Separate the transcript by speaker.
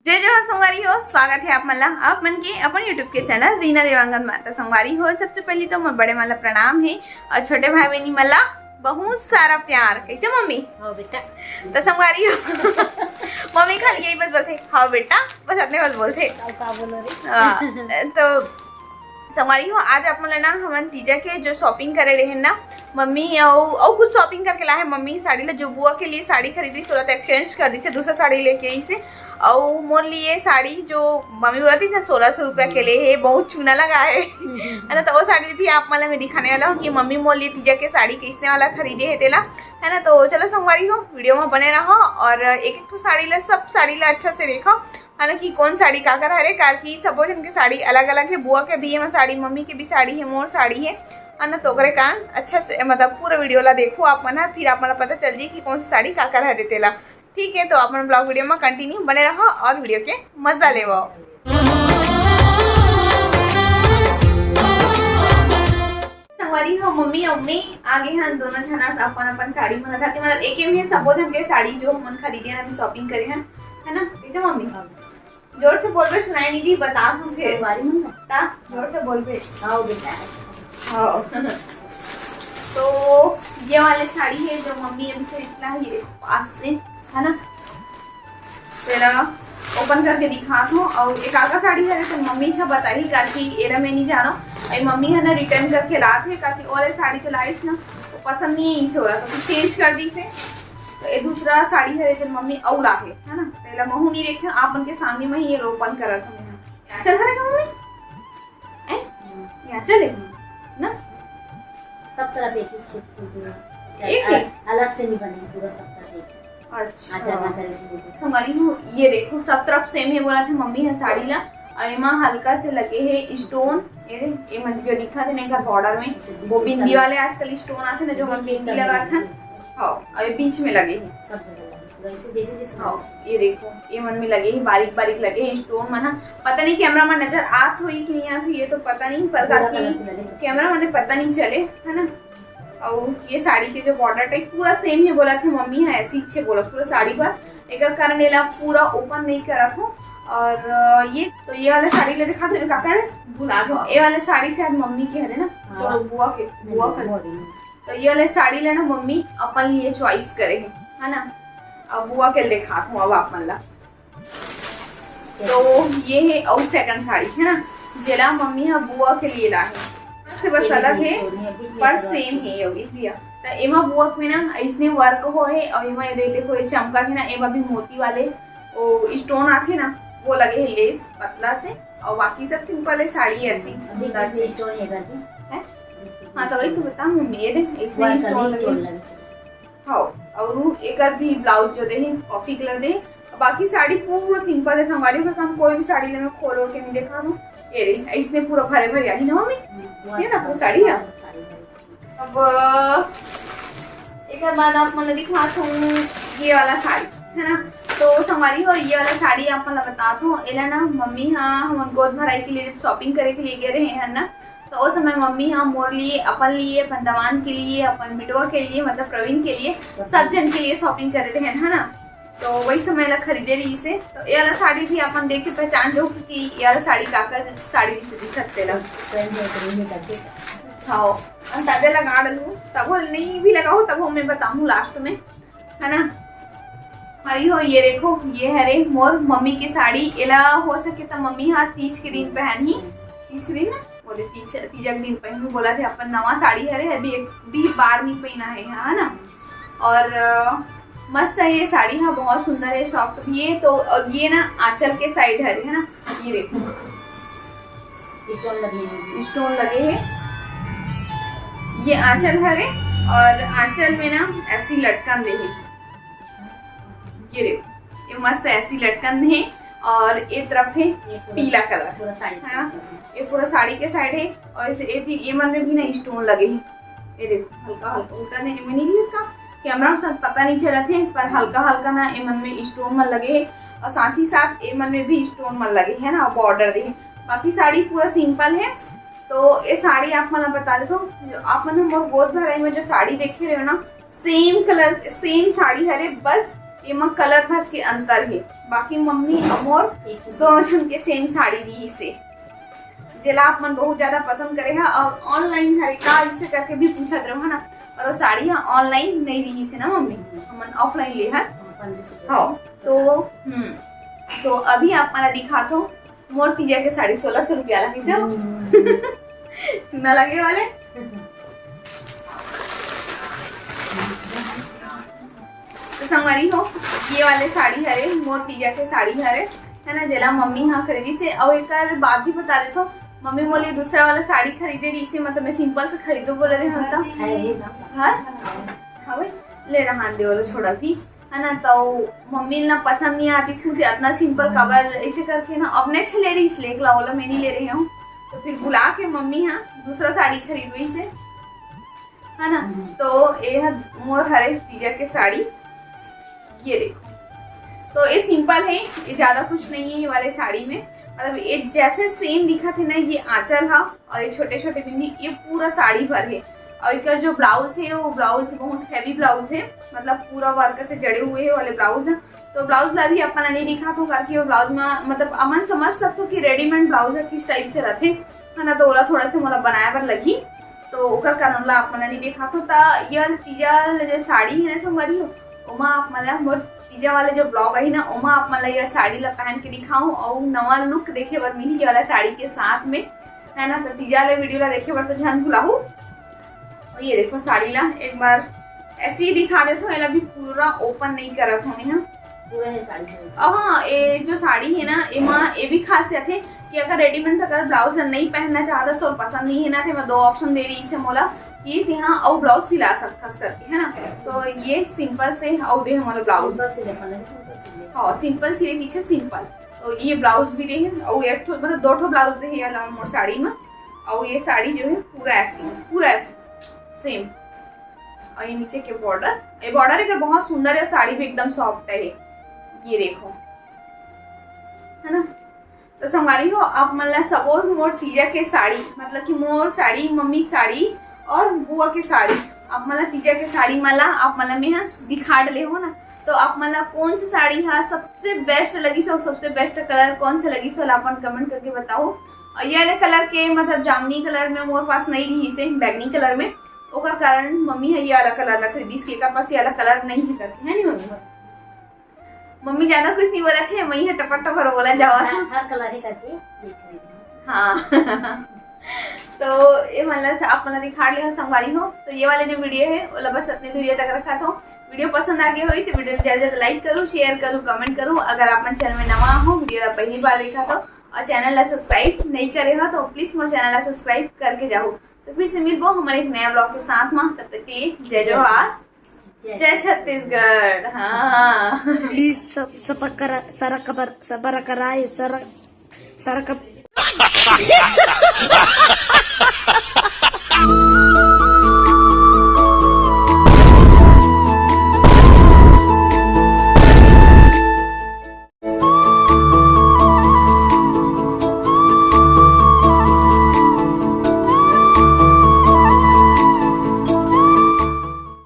Speaker 1: जय जोहार संगवारी हो, स्वागत है आप मला आप मन के अपन यूट्यूब के चैनल रीना देवांगन माता संगवारी हो। सबसे पहले तो मोर बड़े मला प्रणाम है और छोटे भाई बहनी मला बहुत सारा प्यार। कैसे मम्मी?
Speaker 2: हाँ बेटा।
Speaker 1: तो संगवारी हो मम्मी खाली यही बस बोलते हाँ बेटा, बस अपने बस बोलते। तो संगवारी हो आज आप मला ना हमन तीजा के जो शॉपिंग करे रहे ना मम्मी और कुछ शॉपिंग करके लाए मम्मी साड़ी ला जो बुआ के लिए साड़ी खरीदी सूरत एक्सचेंज कर दी से दूसरा साड़ी लेके आई से और मोर लिए साड़ी जो मम्मी बोला थी 1600 रुपया के लिए है, बहुत चूना लगा है ना। तो वो साड़ी भी आप मतलब मैं दिखाने वाला हूँ कि मम्मी मोर लिए तीजा के साड़ी किसने वाला खरीदे है तेला, है ना। तो चलो संगवारी हो वीडियो में बने रहो और एक एक तो साड़ी ला सब साड़ी ला अच्छा से देखो, है ना, कि कौन साड़ी का कर है कार की सब जन के साड़ी अलग अलग है। बुआ के भी है साड़ी, मम्मी के भी साड़ी है, मोर साड़ी है ना। तो करे कान अच्छा से मतलब पूरा वीडियो ला देखो आप मना, फिर आप पता चल जाए कि कौन सी साड़ी का कर है तेला। ठीक है, तो अपन ब्लॉग वीडियो में कंटिन्यू बने रहो और वीडियो के मजा ले। संगवारी हो मम्मी और मैं आगे हैं दोनों जना अपन अपन साड़ी मन था मतलब एक में सबो जन के साड़ी जो मन खरीदे हैं शॉपिंग करे हैं, है ना। कैसे मम्मी? जोर से बोल बे, सुनाई नहीं दी, बता तुमसे ता जोर से बोल बे।
Speaker 2: हाँ बेटा।
Speaker 1: हाँ तो ये वाले साड़ी है जो मम्मी अभी खरीदना है, ये पास से, है ना। तेरा ओपन करके दिखा दूँ और एक आगा साड़ी है तो मम्मी छा बताई काकि एरा मैं नहीं जानो और मम्मी है ना रिटर्न करके लात है काकि और साड़ी तो लाइस ना तो पसंद नहीं है, हो रहा तो चेंज कर दी से। तो ये दूसरा साड़ी है जो मम्मी और ला है ना। पहला महू नहीं देखे आप उनके सामने में ही ये ओपन कर रखा चल रहा मम्मी यहाँ चले ना
Speaker 2: सब तरफ एक अलग से नहीं बने पूरा सब तरफ।
Speaker 1: अच्छा
Speaker 2: संगवारी
Speaker 1: हूँ ये देखो सब तरफ सेम है बोला था मम्मी है साड़ी ला और एमा हल्का से लगे है स्टोन, ये जो दिखा थे ना बॉर्डर में वो बिंदी वाले आजकल स्टोन आते ना जो हम बिंदी लगा था। हाँ और बीच में लगे हैं
Speaker 2: सब जगह।
Speaker 1: हाँ ये देखो ये मन में लगे हैं बारीक बारीक लगे हैं स्टोन मना। पता नहीं कैमरा में नजर आत हुई कि नहीं आत हुई ये तो पता नहीं, पर कैमरा मैंने पता नहीं चले, है ना। और ये साड़ी के जो बॉर्डर टाइप पूरा सेम है बोला था मम्मी है ऐसी इच्छे बोला पूरा साड़ी पर एक कारण ये पूरा ओपन नहीं करा था। और ये तो ये वाला साड़ी ले दिखा दो काका है भुला दो ये वाले साड़ी से आज मम्मी के है ना तो बुआ के तो ये वाले साड़ी लेना मम्मी अपन लिए चॉइस करे है ना। अब बुआ के दिखा दूँ अब आप मतलब तो ये है और सेकंड साड़ी है ना जेला मम्मी है बुआ के लिए ला है से बस अलग है पर सेम है ये भी। तो एमा बुआ में ना इसने वर्क हो है और एमा ये देखो ये चमका है ना एमा भी मोती वाले वो स्टोन आते ना वो लगे है लेस पतला से और बाकी सब सिंपल है साड़ी ऐसी
Speaker 2: स्टोन है।
Speaker 1: हाँ तो वही तो बता मम्मी ये देख इसने स्टोन लगे। हाँ और एक भी ब्लाउज जो दे कॉफी कलर दे बाकी साड़ी पूरा सिंपल है। संगवारी का काम कोई भी साड़ी ले मैं खोल के नहीं देखा हूँ ये इसने पूरा भरे भरे आई ना मम्मी ये ना पूरी साड़ी है। अब एक बार आप मतलब दिखाता हूँ ये वाला साड़ी है ना। तो संगवारी हो ये वाला साड़ी आप मतलब बताता हूँ एला ना मम्मी हाँ हम गोद भराई के लिए शॉपिंग करे के लिए गए रहे हैं ना। तो उस समय मम्मी हाँ मोर लिए अपन लिए अपन दवान के लिए अपन मिटवा के लिए मतलब प्रवीण के लिए सब जन के लिए शॉपिंग कर रहे हैं, है ना। तो वही समय ला खरीदे रही से। तो ये वाला साड़ी भी अपन देख के पहचान जो कि ये वाला साड़ी काकर साड़ी से दिख सकते ला। अच्छा अंदाजा लगा डालू तब नहीं भी लगाओ तब मैं बताऊँ लास्ट में, है ना। हरी हो ये देखो ये है रे मोर मम्मी की साड़ी एला हो सके तो मम्मी हाँ तीज के दिन पहन ही तीज के दिन ना बोले तीजा के दिन पहनू बोला थे अपन नवा साड़ी है अभी एक भी बार नहीं पहना है ना। और मस्त है ये साड़ी हाँ बहुत सुंदर है सॉफ्ट भी है। तो और ये ना आंचल के साइड है ना ये देखो स्टोन लगे हैं ये आंचल है और आंचल में ना ऐसी लटकन दे है ये देखो ये मस्त ऐसी लटकन है और एक तरफ है पीला कलर है ना ये पूरा साड़ी के साइड है। और ये मन में भी ना स्टोन लगे हैं ये देखो हल्का हल्का उल्टा देने में नहीं दिखा कैमरा में पता नहीं चला थे पर हल्का हल्का ना ए मन में स्टोन मन लगे है और साथ ही साथ ए मन में भी स्टोन मन लगे है ना बॉर्डर दे। बाकी साड़ी पूरा सिंपल है। तो ये साड़ी आप मन बता दे तो आप मन गोद भराई में जो साड़ी देखे रहे हो ना सेम कलर सेम साड़ी है बस एमा कलर भस के अंतर है। बाकी मम्मी अमोर दोनों जन के सेम साड़ी दी से जेला आप मन बहुत ज्यादा पसंद करे है और ऑनलाइन हरे का जिसे करके भी पूछत रहो है ना, और वो साड़ी यहाँ ऑनलाइन नहीं दी से ना मम्मी, हमन ऑफलाइन ले है। हाँ तो अभी आप मला दिखा दो मोर तीजा के साड़ी 1600 रुपया लगी सब चुना लगे वाले। तो संगवारी हो ये वाले साड़ी हरे मोर तीजा के साड़ी हरे है ना, जेला मम्मी यहाँ खरीदी से। और एक बात भी बता दे तो मम्मी मोले दूसरा वाला साड़ी खरीदे रही से, मतलब मैं सिंपल से खरीदो बोले रहे होता हाँ ले रहा दे वाला छोड़ा भी है ना। तो मम्मी ना पसंद नहीं आती थी इतना सिंपल कवर ऐसे करके ना, अपने अच्छे ले रही इसलिए एक लाओला मैं नहीं ले रही हूँ। तो फिर बुला के मम्मी यहाँ दूसरा साड़ी खरीद हुई से है ना। तो ये मोर हरे तीजा के साड़ी ये देखो, तो ये सिंपल है, ये ज्यादा कुछ नहीं है ये वाले साड़ी में, मतलब ये जैसे सेम दिखा थे ना, ये आंचल है और ये छोटे छोटे बिंदी, ये पूरा साड़ी भर है। और इसका जो ब्लाउज है वो ब्लाउज बहुत हैवी ब्लाउज है, मतलब पूरा वर्क से जड़े हुए वाले ब्लाउज है। तो ब्लाउज ला भी अपना नहीं दिखा तो करके वो ब्लाउज में मतलब अमन समझ सकते कि रेडीमेड ब्लाउज किस टाइप से रहते है ना। तो ओला थोड़ा सा मोला बनाया पर लगी तो ओकर कारण ला अपना नहीं दिखा तो ये तीजा जो साड़ी है ना संगवारी हो ओमा आप मला मोर तीजा वाले जो ब्लॉग है ना ओमा आप मला ये साड़ी ला पहन के दिखाऊं और नवा लुक देखे बर मिली वाला साड़ी के साथ में है ना। तो तीजा वाले वीडियो ला देखे बर तो ध्यान भुलाहू। और ये देखो साड़ी ला एक बार ऐसे ही दिखा दे तो एला भी पूरा ओपन नहीं करत होनी है
Speaker 2: पूरा है साड़ी।
Speaker 1: हाँ ये जो साड़ी है ना एमा ये भी खासियत है कि अगर रेडीमेड अगर ब्लाउज नहीं पहनना चाहता तो पसंद नहीं है ना, तो मैं 2 ऑप्शन दे रही से मोला ये यहाँ और ब्लाउज सिला सकता करके है ना। तो ये सिंपल से और दे हमारा ब्लाउज हाँ सिंपल सिले पीछे सिंपल। तो ये ब्लाउज भी दे और एक मतलब 2 ब्लाउज दे मोर साड़ी में। और ये साड़ी जो है पूरा ऐसी सेम। और ये नीचे के बॉर्डर, ये बॉर्डर एक बहुत सुंदर है, साड़ी भी एकदम सॉफ्ट है ये देखो है ना। तो संगवारी हो आप मतलब सपोज मोर तीजा के साड़ी मतलब कि मोर साड़ी मम्मी की साड़ी और बुआ की साड़ी आप मतलब तीजा के साड़ी मला आप मतलब में दिखा डले हो ना। तो आप मतलब कौन सी साड़ी है सबसे बेस्ट लगी सो, सबसे बेस्ट कलर कौन सा लगी सो अपन कमेंट करके बताओ। और ये वाले कलर के मतलब जामनी कलर में मोर पास नहीं रही से बैगनी कलर में, ओकर कारण मम्मी है ये वाला कलर ला खरीदी, इसके पास ये वाला कलर नहीं है करके है नहीं मम्मी। मम्मी ज्यादा कुछ नहीं बोला थे, वही है टपट भर बोला जावा
Speaker 2: हर कलर ही करके
Speaker 1: हाँ तो ये मतलब आप मतलब दिखा ले हो संगवारी हो। तो ये वाले जो वीडियो है वो बस अपनी दूरिया तक रखा था। वीडियो पसंद आ गई हो तो वीडियो ज्यादा ज्यादा लाइक करो, शेयर करो, कमेंट करो। अगर आप चैनल में नवा हो वीडियो ला पहली बार देखा तो और चैनल ला सब्सक्राइब नहीं करे हो तो प्लीज मोर चैनल ला सब्सक्राइब करके जाओ। तो फिर से मिलबो हमारे एक नया ब्लॉग के साथ में, तब तक के लिए जय जवाहर जय छत्तीसगढ़। हाँ
Speaker 2: प्लीज सबर कराए सर